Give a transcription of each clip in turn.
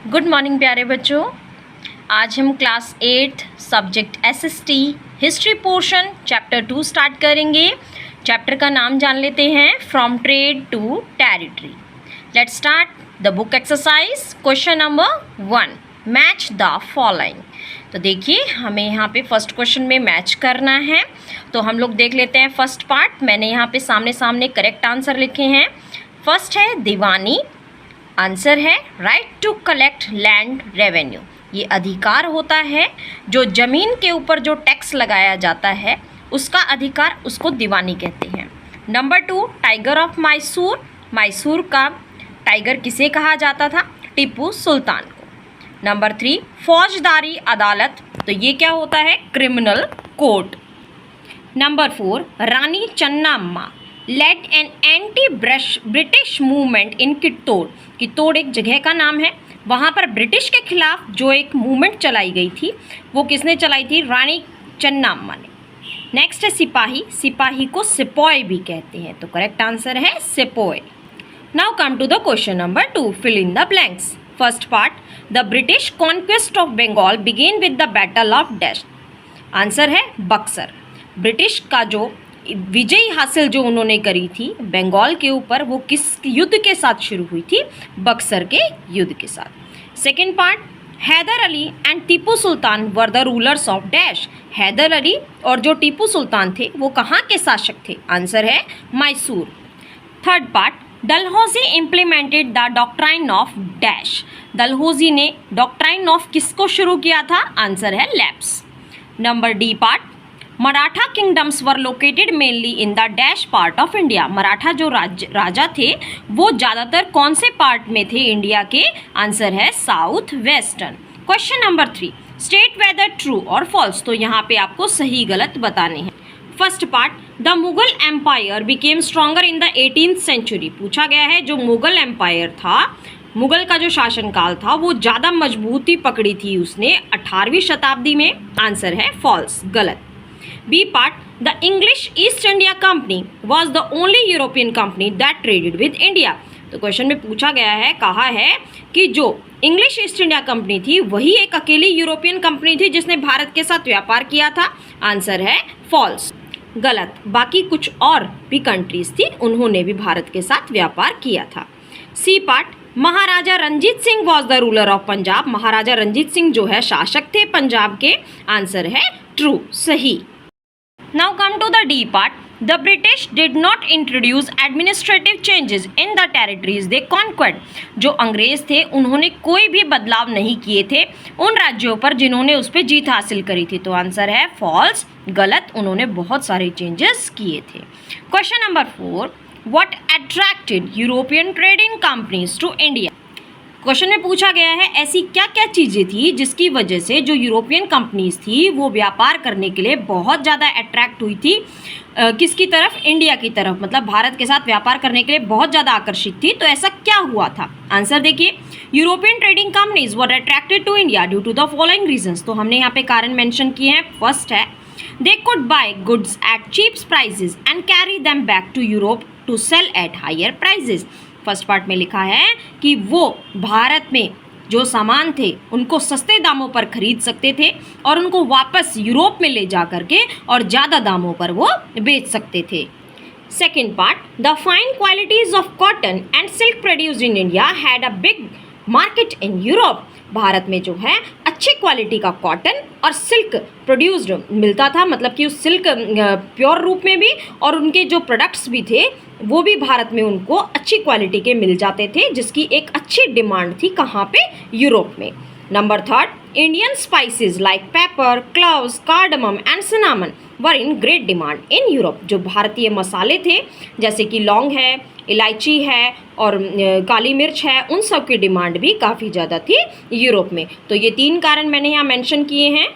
Good morning प्यारे बच्चों। आज हम class 8 subject SST history portion chapter 2 start करेंगे। चैप्टर का नाम जान लेते हैं, from trade to territory. Let's start the book exercise. Question number 1, match the following. तो देखिए हमें यहाँ पे फर्स्ट क्वेश्चन में मैच करना है। तो हम लोग देख लेते हैं फर्स्ट पार्ट। मैंने यहाँ पे सामने सामने करेक्ट आंसर लिखे हैं। फर्स्ट है दीवानी, आंसर है right to collect land revenue. ये अधिकार होता है जो ज़मीन के ऊपर जो टैक्स लगाया जाता है उसका अधिकार, उसको दीवानी कहते हैं। Number 2, tiger of Mysore. Mysore का टाइगर किसे कहा जाता था? टीपू सुल्तान को। नंबर 3, फौजदारी अदालत। तो ये क्या होता है? Criminal court. Number 4, Rani Chennamma led an anti British movement in Kittur. Kittur एक जगह का नाम है, वहाँ पर ब्रिटिश के खिलाफ जो एक मूवमेंट चलाई गई थी वो किसने चलाई थी? रानी चन्नाम्मा ने। नेक्स्ट है सिपाही। सिपाही को सिपॉय भी कहते हैं, तो करेक्ट आंसर है sepoy. Now come to the question number 2, fill in the blanks. First part, the British conquest of Bengal begin with the battle of dash. Answer है बक्सर। ब्रिटिश का जो विजय हासिल जो उन्होंने करी थी बंगाल के ऊपर, वो किस युद्ध के साथ शुरू हुई थी? बक्सर के युद्ध के साथ। Second part, Haidar Ali and Tipu Sultan were the rulers of dash. Haidar Ali और जो टीपू सुल्तान थे वो कहाँ के शासक थे? आंसर है Mysore. Third part, Dalhousie implemented the doctrine of dash. Dalhousie ने डॉक्ट्राइन ऑफ किसको शुरू किया था? आंसर है lapse. Number D part, Maratha kingdoms were located mainly in the dash part of India. Maratha जो राजा थे वो ज़्यादातर कौन से पार्ट में थे इंडिया के? आंसर है south western. Question number 3, state whether true और फॉल्स। तो यहाँ पे आपको सही गलत बताने हैं। First part, the Mughal empire became stronger in the 18th century. पूछा गया है जो मुगल एम्पायर था, मुगल का जो शासनकाल था वो ज़्यादा मजबूती पकड़ी थी उसने 18वीं शताब्दी में। आंसर है फॉल्स, गलत। B part, the English East India company was the only European company that traded with India. तो क्वेश्चन में पूछा गया है, कहा है कि जो इंग्लिश ईस्ट इंडिया कंपनी थी वही एक अकेली यूरोपियन कंपनी थी जिसने भारत के साथ व्यापार किया था। आंसर है फॉल्स, गलत। बाकी कुछ और भी कंट्रीज थी, उन्होंने भी भारत के साथ व्यापार किया था। C part, Maharaja Ranjit Singh was the ruler of Punjab. Maharaja Ranjit Singh जो है शासक थे पंजाब के। आंसर है ट्रू, सही। Now come to the D part. The British did not introduce administrative changes in the territories they conquered. जो अंग्रेज थे उन्होंने कोई भी बदलाव नहीं किए थे उन राज्यों पर जिन्होंने उस पर जीत हासिल करी थी। तो आंसर है फॉल्स, गलत। उन्होंने बहुत सारे चेंजेस किए थे। Question number 4, What attracted European trading companies to India? Question में पूछा गया है ऐसी क्या क्या चीज़ें थी जिसकी वजह से जो यूरोपियन कंपनीज थी वो व्यापार करने के लिए बहुत ज़्यादा अट्रैक्ट हुई थी किसकी तरफ? इंडिया की तरफ, मतलब भारत के साथ व्यापार करने के लिए बहुत ज़्यादा आकर्षित थी। तो ऐसा क्या हुआ था? आंसर देखिए, European trading companies were attracted to India due to the following reasons. तो हमने यहाँ पे कारण मेंशन किए हैं। फर्स्ट है, they could buy goods at cheap prices and carry them back to Europe to sell at higher prices. First part में लिखा है कि वो भारत में जो सामान थे उनको सस्ते दामों पर खरीद सकते थे और उनको वापस यूरोप में ले जा करके और ज़्यादा दामों पर वो बेच सकते थे। Second part, the fine qualities of cotton and silk produced in India had a big market in Europe. Bharat में जो है अच्छी क्वालिटी का कॉटन और सिल्क प्रोड्यूस्ड मिलता था, मतलब कि उस सिल्क प्योर रूप में भी और उनके जो प्रोडक्ट्स भी थे वो भी भारत में उनको अच्छी क्वालिटी के मिल जाते थे, जिसकी एक अच्छी डिमांड थी। कहाँ पे? यूरोप में। Number third, Indian spices like paper, cloves, cardamom and cinnamon were in great demand in Europe. जो भारतीय मसाले थे जैसे कि लौंग है, इलायची है और काली मिर्च है, उन सब की डिमांड भी काफ़ी ज़्यादा थी यूरोप में। तो ये 3 कारण मैंने यहाँ मेंशन किए हैं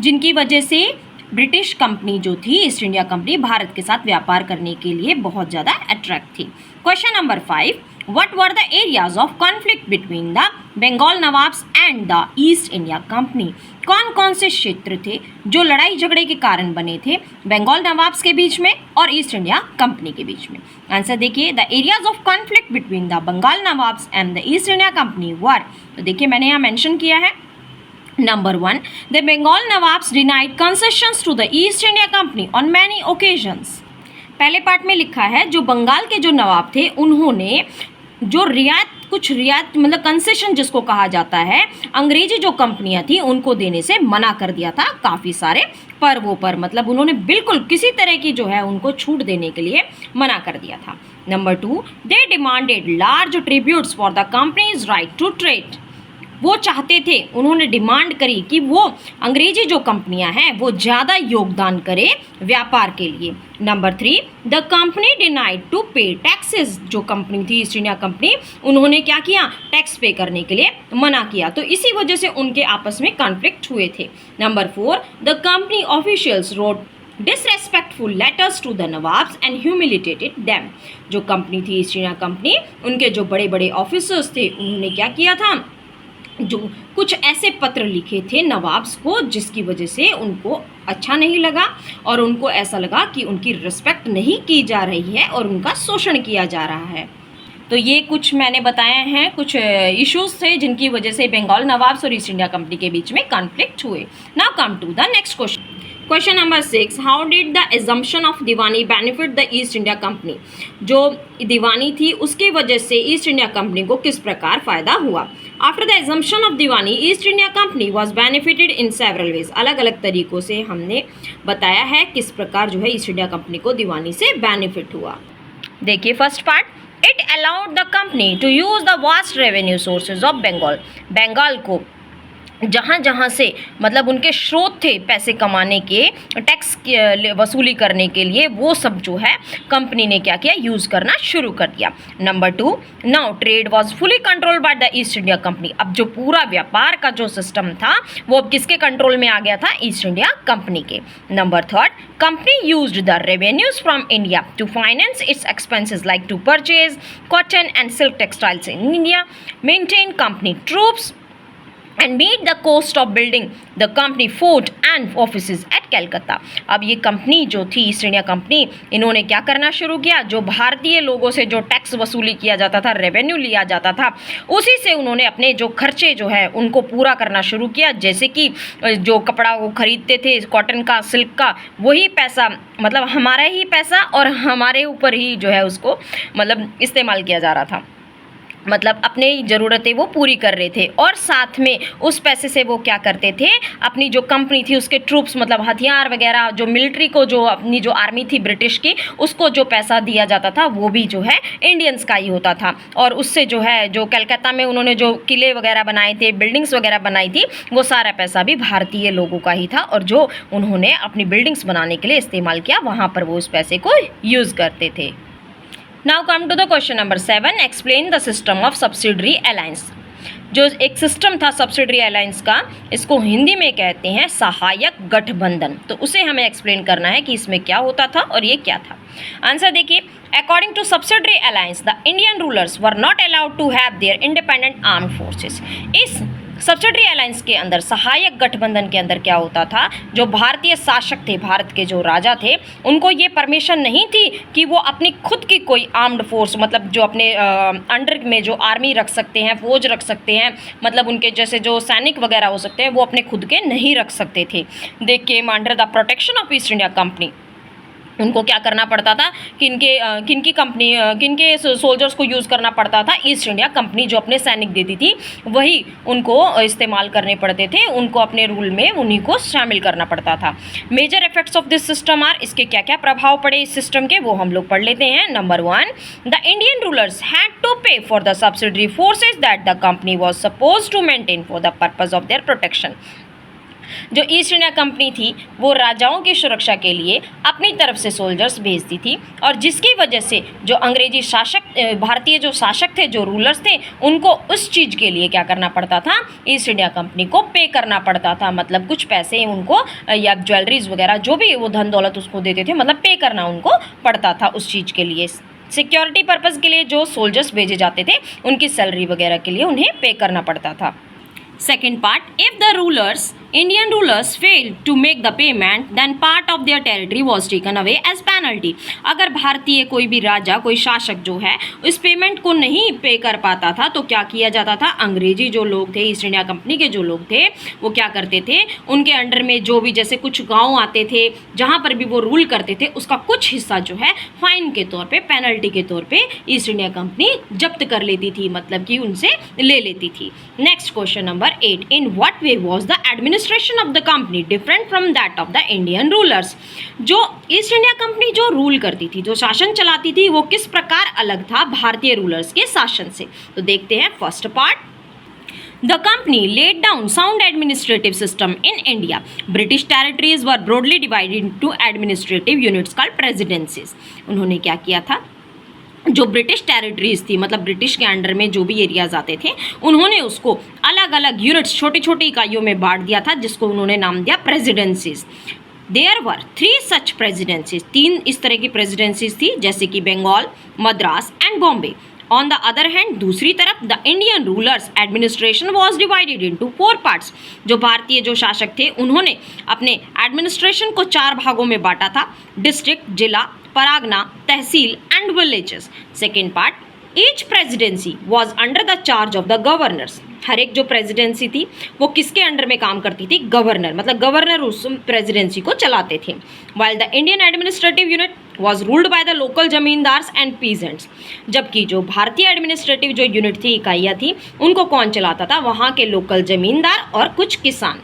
जिनकी वजह से ब्रिटिश कंपनी जो थी ईस्ट इंडिया कंपनी भारत के साथ व्यापार करने के लिए बहुत ज़्यादा अट्रैक्ट थी। Question number 5, what were the areas of conflict between the Bengal nawabs and the East India company? कौन कौन से क्षेत्र थे जो लड़ाई झगड़े के कारण बने थे बंगाल नवाब्स के बीच में और ईस्ट इंडिया कंपनी के बीच में? आंसर देखिए, the areas of conflict between the Bengal nawabs and the East India Company were, तो देखिए मैंने यहाँ मेंशन किया है, number 1, the Bengal nawabs denied concessions to the East India Company on many occasions. पहले पार्ट में लिखा है जो बंगाल के जो नवाब थे उन्होंने जो कुछ रियायत मतलब कंसेशन जिसको कहा जाता है, अंग्रेजी जो कंपनियां थी उनको देने से मना कर दिया था काफ़ी सारे पर्वों पर, मतलब उन्होंने बिल्कुल किसी तरह की जो है उनको छूट देने के लिए मना कर दिया था। Number 2, they demanded large tributes for the company's right to trade. वो चाहते थे, उन्होंने डिमांड करी कि वो अंग्रेजी जो कंपनियां हैं वो ज़्यादा योगदान करे व्यापार के लिए। Number 3, the company denied to pay taxes. जो कंपनी थी ईस्ट इंडिया कंपनी, उन्होंने क्या किया, टैक्स पे करने के लिए मना किया, तो इसी वजह से उनके आपस में कॉन्फ्लिक्ट हुए थे। Number 4, the company officials wrote disrespectful letters to the nawabs and humiliated them. जो कंपनी थी ईस्ट इंडिया कंपनी, उनके जो बड़े बड़े ऑफिसर्स थे उन्होंने क्या किया था, जो कुछ ऐसे पत्र लिखे थे नवाब्स को जिसकी वजह से उनको अच्छा नहीं लगा और उनको ऐसा लगा कि उनकी रिस्पेक्ट नहीं की जा रही है और उनका शोषण किया जा रहा है। तो ये कुछ मैंने बताए हैं, कुछ इश्यूज थे जिनकी वजह से बंगाल नवाब्स और ईस्ट इंडिया कंपनी के बीच में कॉन्फ्लिक्ट हुए। Now come to the next question. Question number 6, how did the assumption of diwani benefit the East India company? जो दीवानी थी उसकी वजह से ईस्ट इंडिया कंपनी को किस प्रकार फ़ायदा हुआ? After the assumption of Deewani east India company was benefited in several ways. अलग अलग तरीक़ों से हमने बताया है किस प्रकार जो है ईस्ट इंडिया कंपनी को दीवानी से बेनिफिट हुआ। देखिए first part, it allowed the company to use the vast revenue sources of Bengal. Bengal को जहाँ जहाँ से मतलब उनके स्रोत थे पैसे कमाने के, टैक्स वसूली करने के लिए, वो सब जो है कंपनी ने क्या किया, यूज़ करना शुरू कर दिया। Number 2, now trade was fully controlled by the East India company. अब जो पूरा व्यापार का जो सिस्टम था वो अब किसके कंट्रोल में आ गया था, ईस्ट इंडिया कंपनी के। Number 3, company used the revenues from India to finance its expenses like to purchase cotton and silk textiles in India, maintain company troops and meet the cost of building the company fort and offices at Calcutta। अब ये company जो थी East India company, इन्होंने क्या करना शुरू किया, जो भारतीय लोगों से जो टैक्स वसूली किया जाता था, रेवेन्यू लिया जाता था, उसी से उन्होंने अपने जो खर्चे जो है उनको पूरा करना शुरू किया। जैसे कि जो कपड़ा वो खरीदते थे कॉटन का, सिल्क का, वही पैसा मतलब हमारा ही पैसा और हमारे ऊपर ही जो है उसको मतलब इस्तेमाल किया जा रहा था, मतलब अपनी ज़रूरतें वो पूरी कर रहे थे। और साथ में उस पैसे से वो क्या करते थे, अपनी जो कंपनी थी उसके ट्रूप्स मतलब हथियार वगैरह, जो मिलिट्री को, जो अपनी जो आर्मी थी ब्रिटिश की, उसको जो पैसा दिया जाता था वो भी जो है इंडियंस का ही होता था। और उससे जो है जो कलकत्ता में उन्होंने जो किले वगैरह बनाए थे, बिल्डिंग्स वगैरह बनाई थी, वो सारा पैसा भी भारतीय लोगों का ही था और जो उन्होंने अपनी बिल्डिंग्स बनाने के लिए इस्तेमाल किया, वहाँ पर वो उस पैसे को यूज़ करते थे। Now come to the question number 7, explain the system of subsidiary alliance. जो एक सिस्टम था सब्सिडरी अलायंस का, इसको हिंदी में कहते हैं सहायक गठबंधन। तो उसे हमें एक्सप्लेन करना है कि इसमें क्या होता था और ये क्या था। आंसर देखिए, according to subsidiary alliance the Indian rulers were not allowed to have their independent armed forces. इस सब्सिडरी अलायंस के अंदर, सहायक गठबंधन के अंदर क्या होता था, जो भारतीय शासक थे, भारत के जो राजा थे, उनको ये परमिशन नहीं थी कि वो अपनी खुद की कोई आर्म्ड फोर्स मतलब जो अपने अंडर में जो आर्मी रख सकते हैं, फौज रख सकते हैं, मतलब उनके जैसे जो सैनिक वगैरह हो सकते हैं, वो अपने खुद के नहीं रख सकते थे। They came under the protection of East India Company. उनको क्या करना पड़ता था, किनके सोल्जर्स को यूज़ करना पड़ता था, ईस्ट इंडिया कंपनी जो अपने सैनिक देती थी वही उनको इस्तेमाल करने पड़ते थे, उनको अपने रूल में उन्हीं को शामिल करना पड़ता था। Major effects of this system are, इसके क्या क्या प्रभाव पड़े इस सिस्टम के वो हम लोग पढ़ लेते हैं। Number 1, the Indian rulers had to pay for the subsidiary forces that the company was suppose to maintain for the purpose of their protection. जो ईस्ट इंडिया कंपनी थी वो राजाओं की सुरक्षा के लिए अपनी तरफ से सोल्जर्स भेजती थी और जिसकी वजह से जो अंग्रेजी शासक, भारतीय जो शासक थे, जो रूलर्स थे, उनको उस चीज़ के लिए क्या करना पड़ता था, ईस्ट इंडिया कंपनी को पे करना पड़ता था। मतलब कुछ पैसे उनको या ज्वेलरीज वगैरह जो भी वो धन दौलत उसको देते थे, मतलब पे करना उनको पड़ता था उस चीज़ के लिए। सिक्योरिटी पर्पज़ के लिए जो सोल्जर्स भेजे जाते थे उनकी सैलरी वगैरह के लिए उन्हें पे करना पड़ता था। Second part, if the rulers Indian rulers failed to make the payment, then part of their territory was taken away as penalty. अगर भारतीय कोई भी राजा, कोई शासक जो है इस पेमेंट को नहीं पे कर पाता था तो क्या किया जाता था, अंग्रेजी जो लोग थे, ईस्ट इंडिया कंपनी के जो लोग थे वो क्या करते थे, उनके अंडर में जो भी जैसे कुछ गांव आते थे जहां पर भी वो रूल करते थे उसका कुछ हिस्सा जो है फाइन के तौर पे, पेनल्टी के तौर पे ईस्ट इंडिया कंपनी जब्त कर लेती थी, मतलब कि उनसे ले लेती थी। Next question number 8, in what way was the administration of the company different from that of the Indian rulers. जो ईस्ट इंडिया कंपनी जो रूल करती थी, जो शासन चलाती थी, वो किस प्रकार अलग था भारतीय रूलर्स के शासन से। तो देखते हैं first part, The company laid down sound administrative system in India. British territories were broadly divided into administrative units called presidencies. उन्होंने क्या किया था, जो ब्रिटिश टेरिटरीज थी, मतलब ब्रिटिश के अंडर में जो भी एरियाज आते थे उन्होंने उसको अलग अलग यूनिट्स, छोटी छोटी इकाइयों में बांट दिया था, जिसको उन्होंने नाम दिया presidencies. There were 3 such presidencies, 3 इस तरह की प्रेसिडेंसीज थी, जैसे कि Bengal, Madras and Bombay. On the other hand, दूसरी तरफ the Indian rulers administration was divided into 4 parts. जो भारतीय जो शासक थे उन्होंने अपने एडमिनिस्ट्रेशन को 4 भागों में बांटा था, डिस्ट्रिक्ट, जिला, परागना, तहसील and villages. Second part, each presidency was under the charge of the governors. हर एक जो प्रेसिडेंसी थी वो किसके अंडर में काम करती थी, गवर्नर, मतलब गवर्नर उस प्रेसिडेंसी को चलाते थे। While the Indian administrative unit was ruled by the local zamindars and peasants. जबकि जो भारतीय एडमिनिस्ट्रेटिव जो यूनिट थी, इकाइयाँ थी, उनको कौन चलाता था, वहाँ के लोकल जमींदार और कुछ किसान।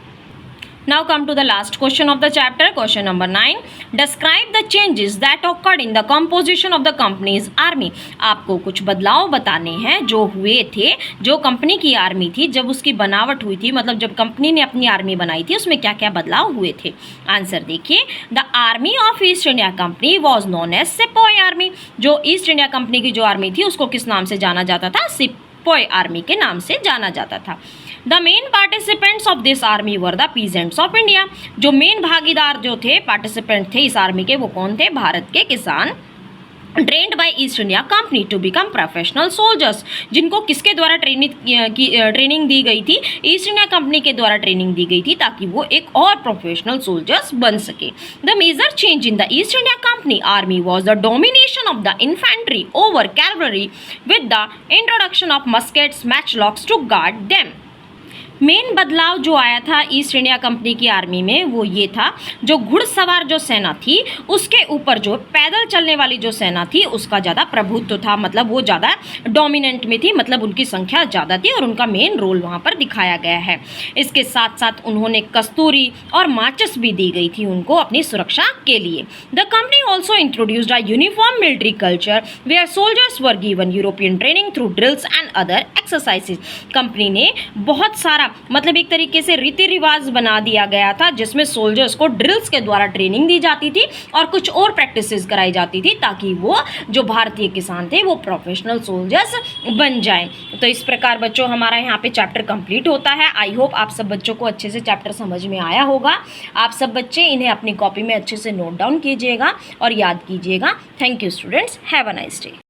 Now come to the last question of the chapter, question number 9. Describe the changes that occurred in the composition of the company's army. आपको कुछ बदलाव बताने हैं जो हुए थे, जो कंपनी की आर्मी थी जब उसकी बनावट हुई थी, मतलब जब कंपनी ने अपनी आर्मी बनाई थी उसमें क्या क्या बदलाव हुए थे। आंसर देखिए, the army of East India company was known as sipahi army. जो ईस्ट इंडिया कंपनी की जो आर्मी थी उसको किस नाम से जाना जाता था, सिपाही आर्मी के नाम से जाना जाता था। The main participants of this army were the peasants of India. जो मेन भागीदार जो थे, पार्टिसिपेंट थे इस आर्मी के, वो कौन थे, भारत के किसान। Trained by East India company to become professional soldiers, जिनको किसके द्वारा ट्रेनिंग दी गई थी, ईस्ट इंडिया कंपनी के द्वारा ट्रेनिंग दी गई थी ताकि वो एक और प्रोफेशनल सोल्जर्स बन सके। The major change in the East India Company army was the domination of the infantry over cavalry with the introduction of muskets, matchlocks to guard them. Main बदलाव जो आया था ईस्ट इंडिया कंपनी की army में वो ये था, जो घुड़सवार जो सेना थी उसके ऊपर जो पैदल चलने वाली जो सेना थी उसका ज़्यादा प्रभुत्व था, मतलब वो ज़्यादा डोमिनेंट में थी, मतलब उनकी संख्या ज़्यादा थी और उनका मेन रोल वहाँ पर दिखाया गया है। इसके साथ साथ उन्होंने कस्तूरी और माचिस भी दी गई थी उनको अपनी सुरक्षा के लिए। The company also introduced a uniform military culture where soldiers were given European training through drills and other exercises. Company ने बहुत सारा, मतलब एक तरीके से रीति रिवाज बना दिया गया था जिसमें सोल्जर्स को ड्रिल्स के द्वारा ट्रेनिंग दी जाती थी और कुछ और प्रैक्टिसेस कराई जाती थी ताकि वो जो भारतीय किसान थे वो प्रोफेशनल सोल्जर्स बन जाएं। तो इस प्रकार बच्चों हमारा यहाँ पे चैप्टर कंप्लीट होता है। आई होप आप सब बच्चों को अच्छे से चैप्टर समझ में आया होगा। आप सब बच्चे इन्हें अपनी कॉपी में अच्छे से नोट डाउन कीजिएगा और याद कीजिएगा। Thank you students, have a nice day.